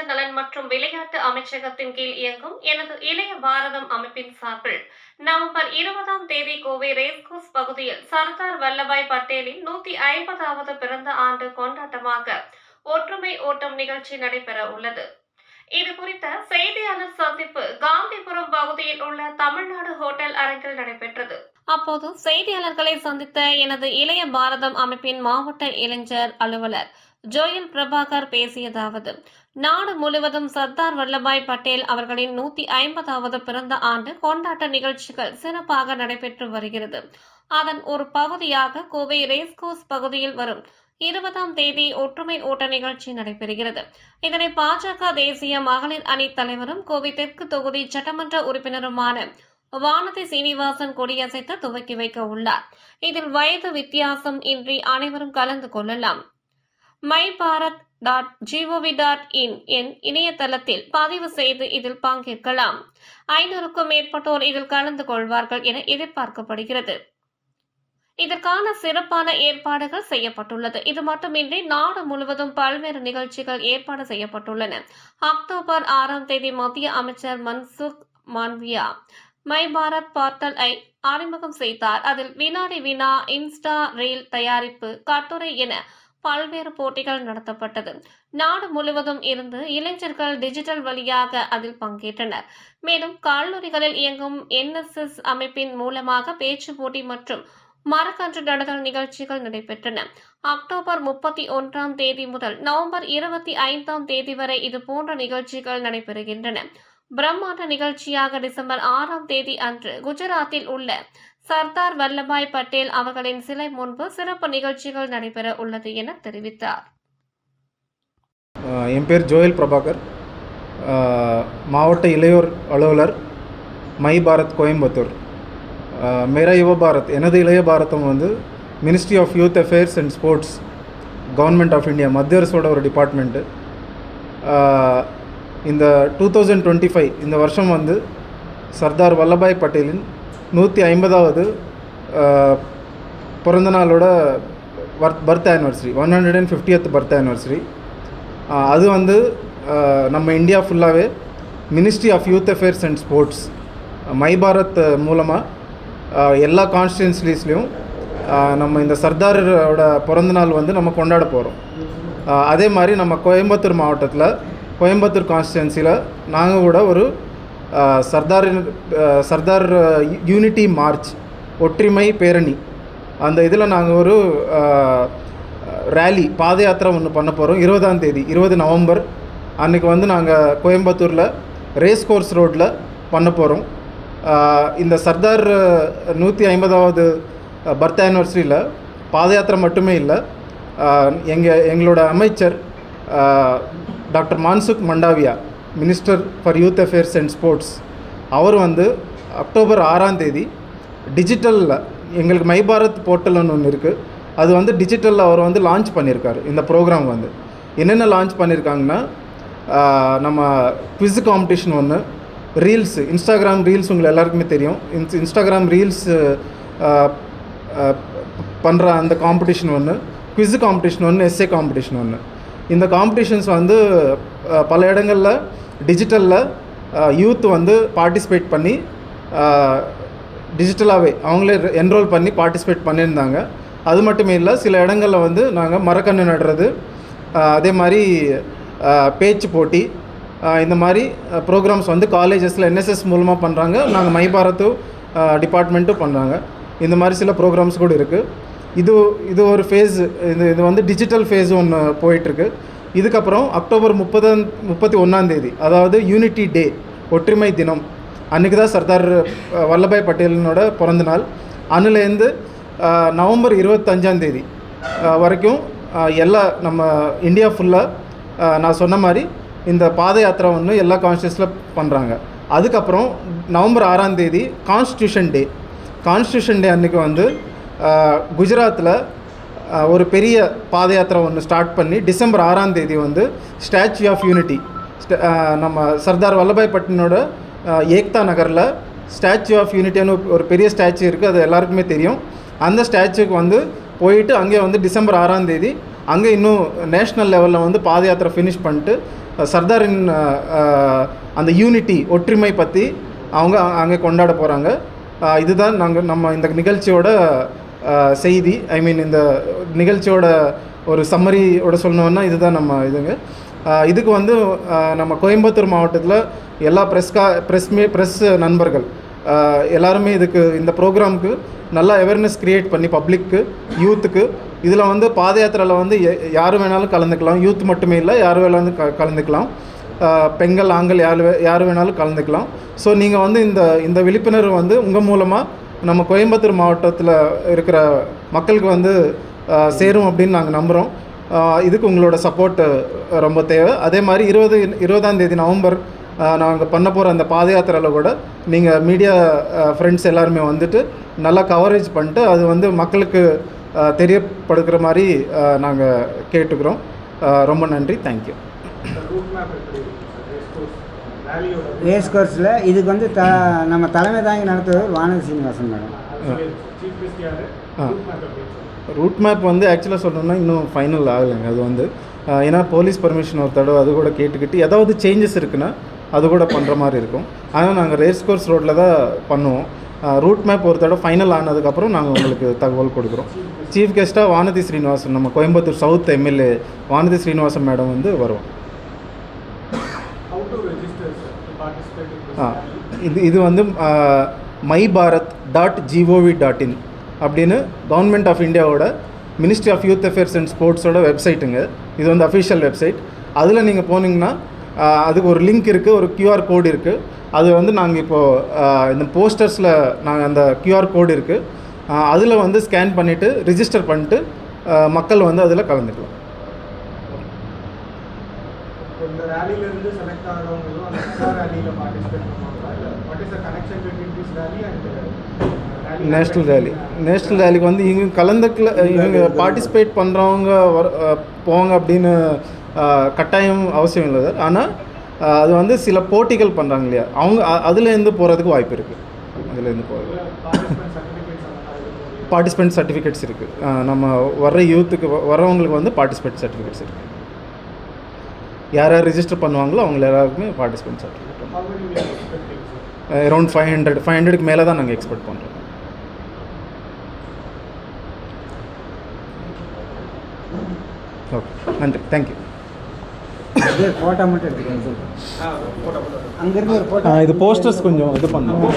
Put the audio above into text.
இளைஞர் நலன் மற்றும் விளையாட்டு அமைச்சகத்தின் கீழ் இயங்கும் எனது இளைய பாரதம் அமைப்பின் சார்பில் நவம்பர் 20ஆம் தேதி கோவை ரேஸ்கோர்ஸ் பகுதியில் சர்தார் வல்லபாய் பட்டேலின் 150வது பிறந்த ஆண்டு கொண்டாட்டமாக ஒற்றுமை ஓட்டம் நிகழ்ச்சி நடைபெற உள்ளது. இது குறித்த செய்தியாளர் சந்திப்பு காந்திபுரம் பகுதியில் உள்ள தமிழ்நாடு ஹோட்டல் அரங்கில் நடைபெற்றது. அப்போது செய்தியாளர்களை சந்தித்த எனது இளைய பாரதம் அமைப்பின் மாவட்ட இளைஞர் அலுவலர் ஜோயல் பிரபாகர் பேசியதாவது, நாடு முழுவதும் சர்தார் வல்லபாய் பட்டேல் அவர்களின் 150வது பிறந்த ஆண்டு கொண்டாட்ட நிகழ்ச்சிகள் சிறப்பாக நடைபெற்று வருகிறது. அதன் ஒரு பகுதியாக கோவை ரேஸ்கோர்ஸ் பகுதியில் வரும் 20ஆம் தேதி ஒற்றுமை ஓட்ட நிகழ்ச்சி நடைபெறுகிறது. இதனை பாஜக தேசிய மகளிர் அணி தலைவரும் கோவை தெற்கு தொகுதி சட்டமன்ற உறுப்பினருமான வானதி சீனிவாசன் கொடியசைத்து துவக்கி வைக்க உள்ளார். இதில் வயது வித்தியாசம் இன்றி அனைவரும் கலந்து கொள்ளலாம். myBharat.gov.in என் இணையதளத்தில் பதிவு செய்து இதில் பங்கேற்கலாம். 500க்கும் மேற்பட்டோர் இதில் கலந்து கொள்வார்கள் என எதிர்பார்க்கப்படுகிறது. இதற்கான சிறப்பான ஏற்பாடுகள் செய்யப்பட்டுள்ளது. இது மட்டுமின்றி நாடு முழுவதும் பல்வேறு நிகழ்ச்சிகள் ஏற்பாடு செய்யப்பட்டுள்ளன. அக்டோபர் 6ஆம் தேதி மத்திய அமைச்சர் மன்சுக் மாண்டவியா மைபாரத் போர்ட்டலை அறிமுகம் செய்தார். அதில் வினாடி வினா, இன்ஸ்டா ரீல் தயாரிப்பு, கட்டுரை என பல்வேறு போட்டிகள் நடத்தப்பட்டது. நாடு முழுவதும் இருந்து இளைஞர்கள் டிஜிட்டல் வழியாக அதில் பங்கேற்றனர். மேலும் கல்லூரிகளில் இயங்கும் NSS அமைப்பின் மூலமாக பேச்சு போட்டி மற்றும் மரக்கன்று நடுதல் நிகழ்ச்சிகள் நடைபெற்றன. அக்டோபர் 31ஆம் தேதி முதல் நவம்பர் 25ஆம் தேதி வரை இதுபோன்ற நிகழ்ச்சிகள் நடைபெறுகின்றன. பிரம்மாண்ட நிகழ்ச்சியாக டிசம்பர் 6ஆம் தேதி அன்று குஜராத்தில் உள்ள சர்தார் வல்லபாய் பட்டேல் அவர்களின் சிலை முன்பு சிறப்பு நிகழ்ச்சிகள் நடைபெற உள்ளது என தெரிவித்தார். என் பேர் ஜோயல் பிரபாகர், மாவட்ட இளையோர் அலுவலர், மை பாரத் கோயம்புத்தூர். மேரா யுவ பாரத், எனது இளைய பாரதம் வந்து ministry of youth affairs and sports, government of India, மத்திய அரசோட ஒரு டிபார்ட்மெண்ட்டு. இந்த 2025 இந்த வருஷம் வந்து சர்தார் வல்லபாய் பட்டேலின் 150வது பிறந்த நாளோட birth anniversary, 150th birth anniversary. அது வந்து நம்ம இந்தியா ஃபுல்லாகவே ministry of youth affairs and sports, my Bharat மூலமாக எல்லா கான்ஸ்டியூன்சிஸ்லேயும் நம்ம இந்த சர்தாரோட பிறந்தநாள் வந்து நம்ம கொண்டாட போகிறோம். அதே மாதிரி நம்ம கோயம்புத்தூர் மாவட்டத்தில் கோயம்புத்தூர் கான்ஸ்டியூன்சியில் நாங்கள் கூட ஒரு சர்தார் யூனிட்டி மார்ச், ஒற்றுமை பேரணி, அந்த இதில் நாங்கள் ஒரு ரேலி, பாத யாத்திரை ஒன்று பண்ண போகிறோம். 20ஆம் தேதி 20 நவம்பர் அன்றைக்கி வந்து நாங்கள் கோயம்புத்தூரில் ரேஸ் கோர்ஸ் ரோட்டில் பண்ண போகிறோம். இந்த சர்தார் 150வது பர்த் ஆனிவர்சரியில் பாத யாத்திரை மட்டுமே இல்லை, எங்களோட அமைச்சர் doctor Mansukh Mandaviya, minister for youth affairs and sports, அவர் வந்து அக்டோபர் 6ஆம் தேதி டிஜிட்டலில் எங்களுக்கு மை பாரத் போர்ட்டல்னு ஒன்று இருக்குது, அது வந்து டிஜிட்டலில் அவர் வந்து லான்ச் பண்ணியிருக்காரு. இந்த ப்ரோக்ராம் வந்து என்னென்ன லான்ச் பண்ணியிருக்காங்கன்னா, நம்ம குவிஸ் காம்படிஷன் ஒன்று, ரீல்ஸ், இன்ஸ்டாகிராம் ரீல்ஸ் உங்களுக்கு எல்லாருக்குமே தெரியும். இன்ஸ்டாகிராம் ரீல்ஸ் பண்ணுற அந்த காம்படிஷன் ஒன்று, குவிஸ் காம்படிஷன் ஒன்று, எஸ்ஏ காம்படிஷன் ஒன்று. இந்த காம்படிஷன்ஸ் வந்து பல இடங்களில் டிஜிட்டலில் யூத் வந்து பார்ட்டிசிபேட் பண்ணி டிஜிட்டலாகவே அவங்களே என்ரோல் பண்ணி பார்ட்டிசிபேட் பண்ணியிருந்தாங்க. அது மட்டுமே இல்லை, சில இடங்களில் வந்து நாங்கள் மரக்கன்று நடுறது, அதே மாதிரி பேச்சு போட்டி, இந்த மாதிரி ப்ரோக்ராம்ஸ் வந்து காலேஜஸில் NSS மூலமாக பண்ணுறாங்க. நாங்கள் மை பாரத்து டிபார்ட்மெண்ட்டும் பண்ணுறாங்க. இந்த மாதிரி சில ப்ரோக்ராம்ஸ் கூட இருக்குது. இது ஒரு ஃபேஸ், இது வந்து டிஜிட்டல் ஃபேஸ் ஒன்று போயிட்டுருக்கு. இதுக்கப்புறம் அக்டோபர் 31ஆம் தேதி, அதாவது யூனிட்டி டே, ஒற்றுமை தினம், அன்றைக்கி தான் சர்தார் வல்லபாய் பட்டேலினோட பிறந்த நாள். அன்னிலேருந்து நவம்பர் 25ஆம் தேதி வரைக்கும் எல்லா நம்ம இந்தியா ஃபுல்லாக நான் சொன்ன மாதிரி இந்த பாத யாத்திரை ஒன்று எல்லா கான்ஸ்டியூன்ஸில் பண்ணுறாங்க. அதுக்கப்புறம் நவம்பர் 6ஆம் தேதி கான்ஸ்டியூஷன் டே அன்றைக்கி வந்து குஜராத்தில் ஒரு பெரிய பாத யாத்திரை ஒன்று ஸ்டார்ட் பண்ணி டிசம்பர் 6ஆம் தேதி வந்து ஸ்டாச்சு ஆஃப் யூனிட்டி, நம்ம சர்தார் வல்லபாய் பட்டேலோட ஏக்தா நகரில் ஸ்டாச்சு ஆஃப் யூனிட்டின்னு ஒரு பெரிய ஸ்டாச்சு இருக்குது, அது எல்லாருக்குமே தெரியும். அந்த ஸ்டாச்சுக்கு வந்து போயிட்டு அங்கே வந்து டிசம்பர் 6ஆம் தேதி அங்கே இன்னும் நேஷ்னல் லெவலில் வந்து பாத யாத்திரை ஃபினிஷ் பண்ணிட்டு சர்தாரின் அந்த யூனிட்டி ஒற்றுமை பற்றி அவங்க அங்கே கொண்டாட போகிறாங்க. இதுதான் நம்ம இந்த நிகழ்ச்சியோட செய்தி. ஐ மீன் இந்த நிகழ்ச்சியோட ஒரு சம்மரியோட சொல்லணுன்னா இதுதான் நம்ம இதுங்க. இதுக்கு வந்து நம்ம கோயம்புத்தூர் மாவட்டத்தில் எல்லா ப்ரெஸ் நண்பர்கள் எல்லாருமே இந்த ப்ரோக்ராமுக்கு நல்லா அவேர்னஸ் க்ரியேட் பண்ணி பப்ளிக்கு, யூத்துக்கு, இதில் வந்து பாத யாத்திரையில் வந்து யார் வேணாலும் கலந்துக்கலாம். யூத் மட்டுமே இல்லை, யார் வேணாலும் கலந்துக்கலாம். பெண்கள், ஆண்கள் யார் வேணாலும் கலந்துக்கலாம். ஸோ நீங்கள் வந்து இந்த விழிப்புணர்வு வந்து உங்கள் மூலமாக நம்ம கோயம்புத்தூர் மாவட்டத்தில் இருக்கிற மக்களுக்கு வந்து சேரும் அப்படின்னு நாங்கள் நம்புகிறோம். இதுக்கு உங்களோட சப்போர்ட்டு ரொம்ப தேவை. அதே மாதிரி 20ஆம் தேதி நவம்பர் நாங்கள் பண்ண போகிற அந்த பாத யாத்திரையில் கூட நீங்கள் மீடியா ஃப்ரெண்ட்ஸ் எல்லாருமே வந்துட்டு நல்லா கவரேஜ் பண்ணிட்டு அது வந்து மக்களுக்கு தெரியப்படுத்துகிற மாதிரி நாங்கள் கேட்டுக்கிறோம். ரொம்ப நன்றி. தேங்க்யூ. ரேஸ் கோர்ஸில் இதுக்கு வந்து நம்ம தலைமை தாங்கி நடத்துவர் Vanathi Srinivasan madam. Route map வந்து ஆக்சுவலாக சொல்லணும்னா இன்னும் ஃபைனல் ஆகலைங்க. அது வந்து ஏன்னா போலீஸ் பர்மிஷன் ஒரு தடவை அது கூட கேட்டுக்கிட்டு ஏதாவது சேஞ்சஸ் இருக்குன்னா அது கூட பண்ணுற மாதிரி இருக்கும். ஆனால் நாங்கள் ரேஸ் கோர்ஸ் ரோட்டில் தான் பண்ணுவோம். ரூட் மேப் ஒரு தடவை ஃபைனல் ஆனதுக்கப்புறம் நாங்கள் உங்களுக்கு தகவல் கொடுக்குறோம். சீஃப் கெஸ்ட்டாக வானதி ஸ்ரீனிவாசன், நம்ம Coimbatore south MLA Vanathi Srinivasan madam வந்து வருவோம். இது வந்து myBharat.gov.in அப்படின்னு கவர்மெண்ட் ஆஃப் இந்தியாவோட ministry of youth affairs and ஸ்போர்ட்ஸோட வெப்சைட்டுங்க. இது வந்து அஃபிஷியல் வெப்சைட். அதில் நீங்கள் போனீங்கன்னா அதுக்கு ஒரு லிங்க் இருக்குது, ஒரு QR கோடு இருக்குது. அது வந்து நாங்கள் இப்போது இந்த போஸ்டர்ஸில் நாங்கள் அந்த QR கோடு இருக்குது, அதில் வந்து ஸ்கேன் பண்ணிவிட்டு ரிஜிஸ்டர் பண்ணிட்டு மக்கள் வந்து அதில் கலந்துக்கலாம். இந்த ரேலியிலிருந்து செலக்ட் ஆகிறவங்களும் அந்த ரேலியில் பார்ட்டிசிபேட் பண்ணுவாங்களா? இல்லை what is the connection between this rally and national ரேலிக்கு வந்து இவங்க பார்ட்டிசிபேட் பண்ணுறவங்க போவாங்க அப்படின்னு கட்டாயம் அவசியம் இல்லை சார். ஆனால் அது வந்து சில போட்டிகள் பண்ணுறாங்க இல்லையா, அவங்க அதுலேருந்து போகிறதுக்கு வாய்ப்பு இருக்குது. அதுலேருந்து போகிறது பார்ட்டிசிபெண்ட் சர்டிஃபிகேட்ஸ் இருக்குது. நம்ம வர்ற யூத்துக்கு வர்றவங்களுக்கு வந்து பார்ட்டிசிபேட் சர்டிஃபிகேட்ஸ் இருக்குது. யார் ரிஜிஸ்டர் பண்ணுவாங்களோ அவங்க எல்லாருக்குமே பார்ட்டிசிபெண்ட் சர்டிஃபிகேட் அரௌண்ட் 500க்கு மேலே தான் நாங்கள் எக்ஸ்பெக்ட் பண்ணுறோம். ஓகே, நன்றி. தேங்க்யூ. ஃபோட்டோ மட்டும் எடுத்துக்கோங்க சார். அங்கேருந்து ஒரு ஃபோட்டோ. இது போஸ்டர்ஸ் கொஞ்சம் இது பண்ணுவோம்.